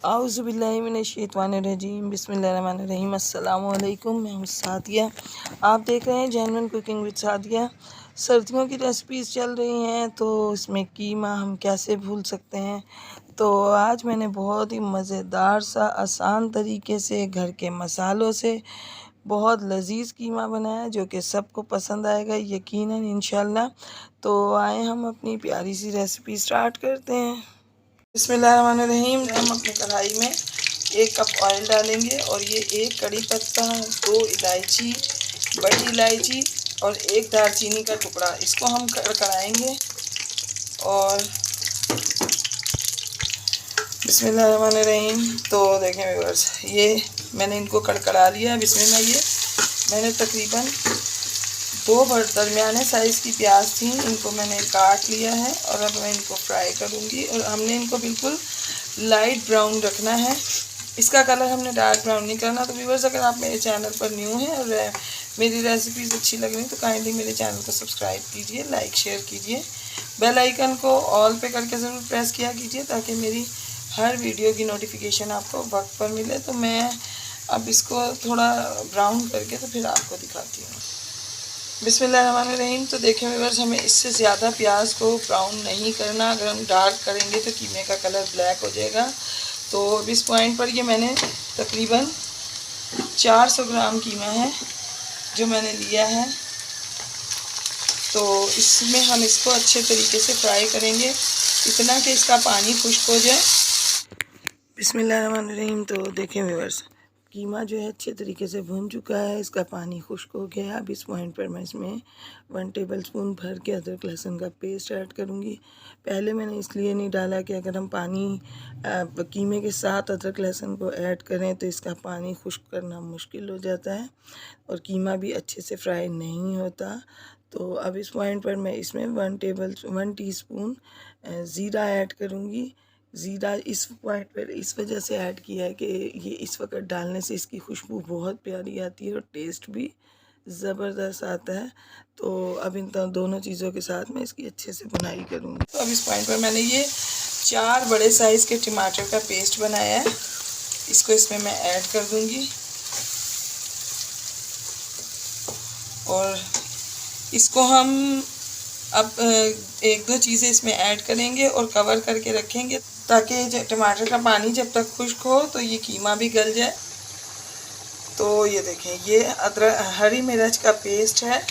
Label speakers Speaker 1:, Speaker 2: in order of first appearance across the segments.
Speaker 1: आउज़ुबिल्लाहिमिनश्शैतानिर्रजीम बिस्मिल्लाहिर्रहमानिर्रहीम अस्सलामुअलैकुम। मैं हूँ सादिया, आप देख रहे हैं जेन्युइन कुकिंग विद सादिया। सर्दियों की रेसिपीज़ चल रही हैं तो इसमें कीमा हम कैसे भूल सकते हैं। तो आज मैंने बहुत ही मज़ेदार सा आसान तरीके से घर के मसालों से बहुत लजीज़ कीमा बनाया जो कि सबको पसंद आएगा यकीनन इंशाल्लाह। तो आए हम अपनी प्यारी सी रेसिपी स्टार्ट करते हैं। बिस्मिल्लाहिर्रहमानिर्रहीम। हम अपनी कढ़ाई में 1 कप ऑयल डालेंगे और ये 1 कड़ी पत्ता, 2 इलायची, बड़ी इलायची और 1 दालचीनी का टुकड़ा, इसको हम कड़कड़ाएंगे। और बिस्मिल्लाहिर्रहमानिर्रहीम। तो देखें व्यूअर्स, ये मैंने इनको कड़कड़ा लिया। अब इसमें मैंने तकरीबन 2 दरमियाने साइज़ की प्याज थी, इनको मैंने काट लिया है और अब मैं इनको फ्राई करूँगी। और हमने इनको बिल्कुल लाइट ब्राउन रखना है, इसका कलर हमने डार्क ब्राउन नहीं करना। तो व्यूअर्स, अगर आप मेरे चैनल पर न्यू हैं और मेरी रेसिपीज़ अच्छी लग रही तो काइंडली मेरे चैनल को सब्सक्राइब कीजिए, लाइक शेयर कीजिए, बेल आइकन को ऑल पे करके ज़रूर प्रेस किया कीजिए ताकि मेरी हर वीडियो की नोटिफिकेशन आपको वक्त पर मिले। तो मैं अब इसको थोड़ा ब्राउन करके तो फिर आपको दिखाती हूँ। बिस्मिल्लाहिर्रहमानिर्रहीम। तो देखें व्यूअर्स, हमें इससे ज़्यादा प्याज को ब्राउन नहीं करना, अगर हम डार्क करेंगे तो कीमे का कलर ब्लैक हो जाएगा। तो अब इस पॉइंट पर ये मैंने तकरीबन 400 ग्राम कीमा है जो मैंने लिया है। तो इसमें हम इसको अच्छे तरीके से फ्राई करेंगे, इतना कि इसका पानी खुश्क हो जाए। बिस्मिल्लाहिर्रहमानिर्रहीम। तो देखें व्यूअर्स, कीमा जो है अच्छे तरीके से भुन चुका है, इसका पानी खुश्क हो गया है। अब इस पॉइंट पर मैं इसमें 1 टेबलस्पून भर के अदरक लहसुन का पेस्ट ऐड करूँगी। पहले मैंने इसलिए नहीं डाला कि अगर हम पानी कीमे के साथ अदरक लहसुन को ऐड करें तो इसका पानी खुश्क करना मुश्किल हो जाता है और कीमा भी अच्छे से फ्राई नहीं होता। तो अब इस पॉइंट पर मैं इसमें 1 टीस्पून ज़ीरा ऐड करूँगी। ज़ीरा इस पॉइंट पर इस वजह से ऐड किया है कि ये इस वक्त डालने से इसकी खुशबू बहुत प्यारी आती है और टेस्ट भी ज़बरदस्त आता है। तो अब इन दोनों चीज़ों के साथ मैं इसकी अच्छे से बुनाई करूँगी। तो अब इस पॉइंट पर मैंने ये 4 बड़े साइज़ के टमाटर का पेस्ट बनाया है, इसको इसमें मैं ऐड कर दूँगी और इसको हम अब 1-2 चीज़ें इसमें ऐड करेंगे और कवर करके रखेंगे ताकि टमाटर का पानी जब तक खुश्क हो तो ये कीमा भी गल जाए। तो ये देखें, ये अदरक हरी मिर्च का पेस्ट है,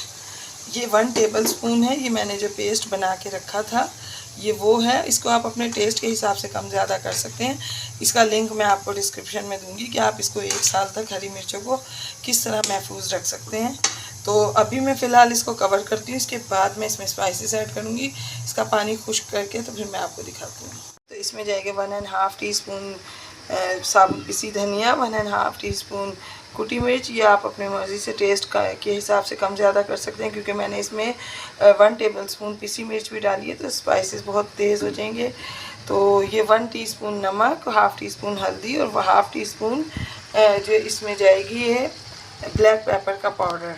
Speaker 1: ये 1 टेबलस्पून है। ये मैंने जो पेस्ट बना के रखा था ये वो है। इसको आप अपने टेस्ट के हिसाब से कम ज़्यादा कर सकते हैं। इसका लिंक मैं आपको डिस्क्रिप्शन में दूंगी कि आप इसको 1 साल तक हरी मिर्चों को किस तरह महफूज रख सकते हैं। तो अभी मैं फ़िलहाल इसको कवर करती हूँ, इसके बाद मैं इसमें स्पाइसेस ऐड करूँगी। इसका पानी खुश्क करके तो फिर मैं आपको दिखाती हूँ। तो इसमें जाएगा 1.5 टीस्पून साबुत पिसी धनिया, 1.5 टीस्पून कुटी मिर्च। ये आप अपनी मर्ज़ी से टेस्ट के हिसाब से कम ज़्यादा कर सकते हैं क्योंकि मैंने इसमें 1 टेबलस्पून पिसी मिर्च भी डाली है तो स्पाइसेस बहुत तेज़ हो जाएंगे। तो ये 1 टीस्पून नमक, 1/2 टीस्पून हल्दी और 1/2 टीस्पून जो इसमें जाएगी ये ब्लैक पेपर का पाउडर।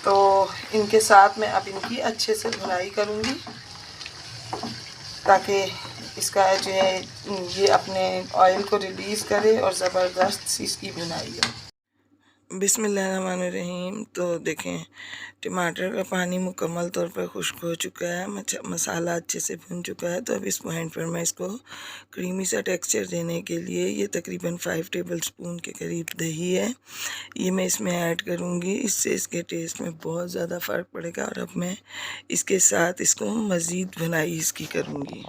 Speaker 1: तो इनके साथ मैं अब इनकी अच्छे से भुनाई करूँगी ताकि इसका जो है ये अपने ऑयल को रिलीज़ करे और ज़बरदस्त सी इसकी भुनाई हो। बिस्मिल्लाहिर्रहमानिर्रहीम। तो देखें, टमाटर का पानी मुकम्मल तौर पर खुश्क हो चुका है, मसाला अच्छे से भुन चुका है। तो अब इस पॉइंट पर मैं इसको क्रीमी सा टेक्सचर देने के लिए ये तकरीबन 5 टेबलस्पून के करीब दही है, ये मैं इसमें ऐड करूँगी। इससे इसके टेस्ट में बहुत ज़्यादा फ़र्क पड़ेगा और अब मैं इसके साथ इसको मज़ीद भुनाई इसकी करूँगी।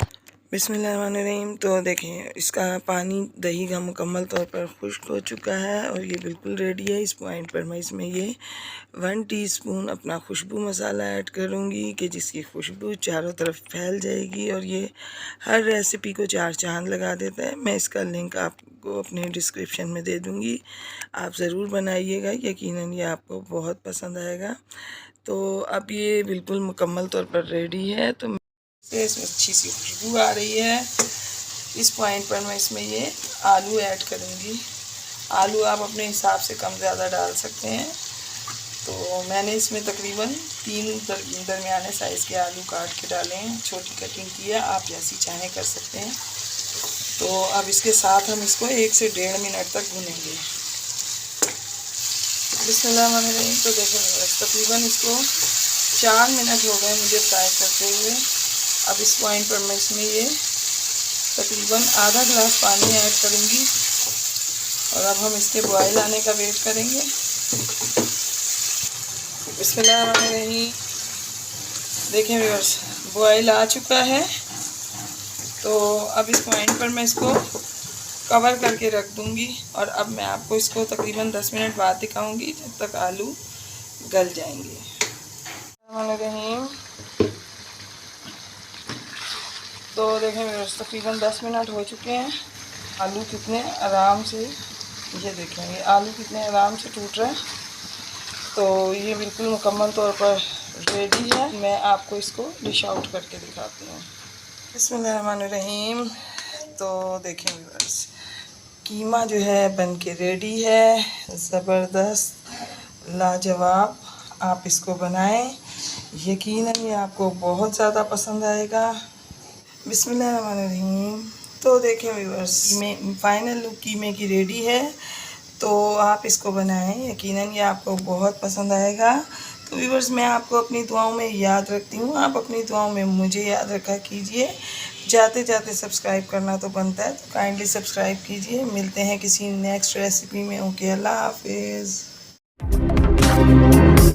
Speaker 1: बिस्मिल्लाहिर्रहमानिर्रहीम। तो देखें, इसका पानी दही का मुकम्मल तौर पर खुश्क हो चुका है और ये बिल्कुल रेडी है। इस पॉइंट पर मैं इसमें ये 1 टीस्पून अपना खुशबू मसाला ऐड करूँगी कि जिसकी खुशबू चारों तरफ फैल जाएगी और ये हर रेसिपी को 4 चांद लगा देता है। मैं इसका लिंक आपको अपने डिस्क्रिप्शन में दे दूँगी, आप ज़रूर बनाइएगा, यकीनन ये आपको बहुत पसंद आएगा। तो अब ये बिल्कुल मुकम्मल तौर पर रेडी है। तो इसमें अच्छी सी खुशबू आ रही है। इस पॉइंट पर मैं इसमें ये आलू ऐड करूँगी। आलू आप अपने हिसाब से कम ज़्यादा डाल सकते हैं। तो मैंने इसमें तकरीबन 3 दरमियाने साइज़ के आलू काट के डाले हैं, छोटी कटिंग की है, आप जैसी चाहें कर सकते हैं। तो अब इसके साथ हम इसको 1 से 1.5 मिनट तक भुनेंगे। बिस्मिल्लाहिर्रहमानिर्रहीम। तो देखो तकरीबन इसको 4 मिनट हो गए मुझे फ्राई करते हुए। अब इस पॉइंट पर मैं इसमें ये तकरीबन आधा गिलास पानी ऐड करूँगी और अब हम इसके बॉयल आने का वेट करेंगे। बिस्मिल्लाहिर्रहमानिर्रहीम। देखें व्यूअर्स, बॉयल आ चुका है। तो अब इस पॉइंट पर मैं इसको कवर करके रख दूँगी और अब मैं आपको इसको तकरीबन 10 मिनट बाद दिखाऊँगी जब तक आलू गल जाएंगे। बिस्मिल्लाहिर्रहमानिर्रहीम। तो देखें व्यूअर्स, तकरीबन 10 मिनट हो चुके हैं। आलू कितने आराम से, ये देखें, ये आलू कितने आराम से टूट रहे हैं। तो ये बिल्कुल मुकम्मल तौर पर रेडी है। मैं आपको इसको डिश आउट करके दिखाती हूँ। बिस्मिल्लाहिर्रहमानिर्रहीम। तो देखें व्यूअर्स, कीमा जो है बन के रेडी है। ज़बरदस्त, लाजवाब। आप इसको बनाएं, यकीनन ये आपको बहुत ज़्यादा पसंद आएगा। बिस्मिल्लाहिर्रहमानिर्रहीम। तो देखें व्यूअर्स, फाइनल लुक कीमे की रेडी है। तो आप इसको बनाएं, यकीनन ये आपको बहुत पसंद आएगा। तो व्यूअर्स, मैं आपको अपनी दुआओं में याद रखती हूँ, आप अपनी दुआओं में मुझे याद रखा कीजिए। जाते जाते सब्सक्राइब करना तो बनता है, तो काइंडली सब्सक्राइब कीजिए। मिलते हैं किसी नेक्स्ट रेसिपी में। ओके, अल्लाह हाफिज़।